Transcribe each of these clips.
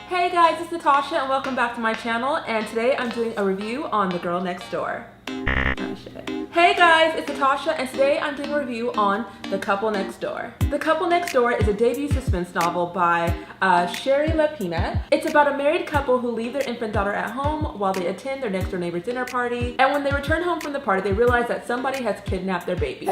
Hey guys, it's Natasha and welcome back to my channel, and today I'm doing a review on The Girl Next Door. Oh shit. Hey guys, it's Natasha and today I'm doing a review on The Couple Next Door. The Couple Next Door is a debut suspense novel by Shari Lapena. It's about a married couple who leave their infant daughter at home while they attend their next door neighbor's dinner party, and when they return home from the party they realize that somebody has kidnapped their baby.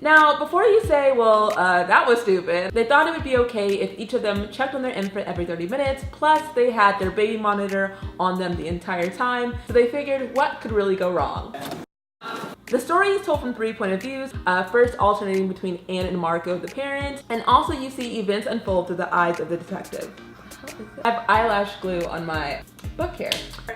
Now, before you say, well, that was stupid, they thought it would be okay if each of them checked on their infant every 30 minutes, plus they had their baby monitor on them the entire time, so they figured what could really go wrong. The story is told from 3 points of views, first alternating between Anne and Marco, the parents, and also you see events unfold through the eyes of the detective. I have eyelash glue on my book here.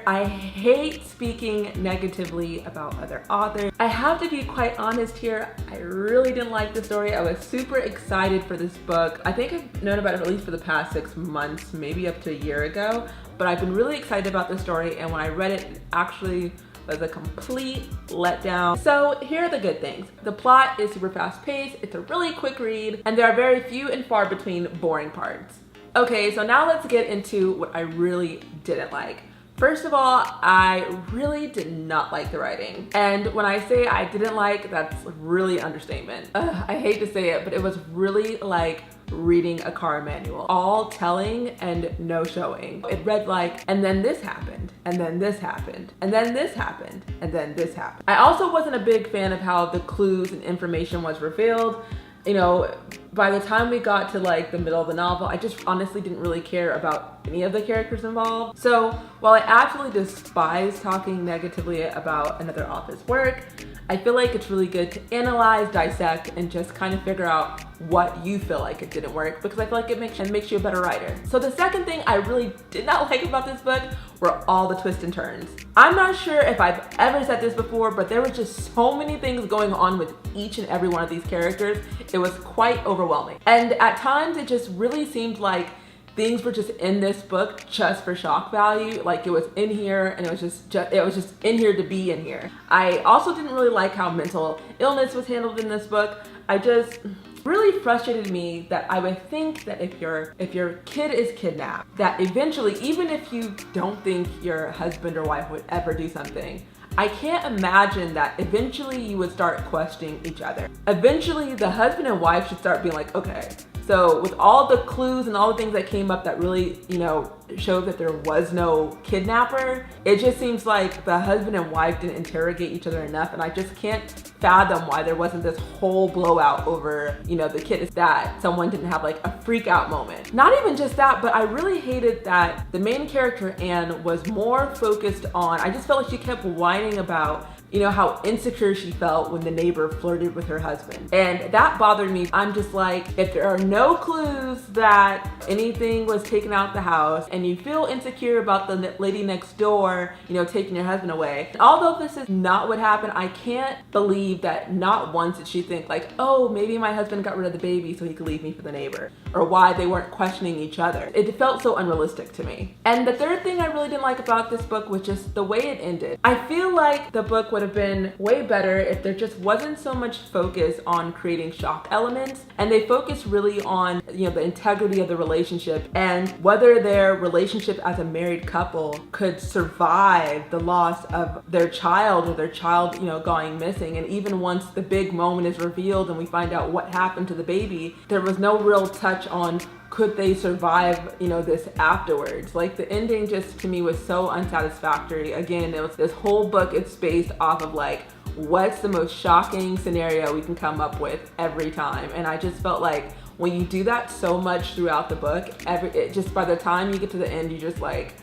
I hate speaking negatively about other authors. I have to be quite honest here, I really didn't like the story. I was super excited for this book. I think I've known about it at least for the past 6 months, maybe up to a year ago, but I've been really excited about the story, and when I read it, it actually was a complete letdown. So here are the good things. The plot is super fast paced, it's a really quick read, and there are very few and far between boring parts. Okay, so now let's get into what I really didn't like. First of all, I really did not like the writing. And when I say I didn't like, that's really understatement. I hate to say it, but it was really like reading a car manual. All telling and no showing. It read like, and then this happened, and then this happened, and then this happened, and then this happened. I also wasn't a big fan of how the clues and information was revealed. You know, by the time we got to like the middle of the novel, I just honestly didn't really care about any of the characters involved. So while I absolutely despise talking negatively about another author's work, I feel like it's really good to analyze, dissect, and just kind of figure out what you feel like it didn't work, because I feel like it makes you a better writer. So the second thing I really did not like about this book were all the twists and turns. I'm not sure if I've ever said this before, but there were just so many things going on with each and every one of these characters. It was quite overwhelming. And at times it just really seemed like things were just in this book just for shock value. Like it was in here and it was just in here to be in here. I also didn't really like how mental illness was handled in this book. I just really frustrated me that I would think that if your kid is kidnapped, that eventually, even if you don't think your husband or wife would ever do something, I can't imagine that eventually you would start questioning each other. Eventually the husband and wife should start being like, okay, so with all the clues and all the things that came up that really, you know, showed that there was no kidnapper, it just seems like the husband and wife didn't interrogate each other enough, and I just can't fathom why there wasn't this whole blowout over, you know, the kid is that someone didn't have like a freak out moment. Not even just that, but I really hated that the main character, Anne, was more focused on, I just felt like she kept whining about, you know, how insecure she felt when the neighbor flirted with her husband. And that bothered me. I'm just like, if there are no clues that anything was taken out the house and you feel insecure about the lady next door, you know, taking your husband away. Although this is not what happened, I can't believe that not once did she think like, oh, maybe my husband got rid of the baby so he could leave me for the neighbor, or why they weren't questioning each other. It felt so unrealistic to me. And the third thing I really didn't like about this book was just the way it ended. I feel like the book would have been way better if there just wasn't so much focus on creating shock elements, and they focused really on, you know, the integrity of the relationship and whether their relationship as a married couple could survive the loss of their child, or their child, you know, going missing. And even once the big moment is revealed and we find out what happened to the baby, there was no real touch on could they survive, you know, this afterwards. Like the ending just to me was so unsatisfactory. Again, it was this whole book, it's based off of like, what's the most shocking scenario we can come up with every time. And I just felt like when you do that so much throughout the book, it just by the time you get to the end, you just like,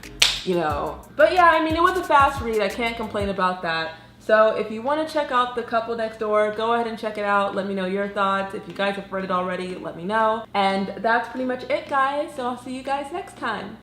you know. But yeah, I mean, it was a fast read. I can't complain about that. So if you want to check out The Couple Next Door, go ahead and check it out. Let me know your thoughts. If you guys have read it already, let me know. And that's pretty much it, guys. So I'll see you guys next time.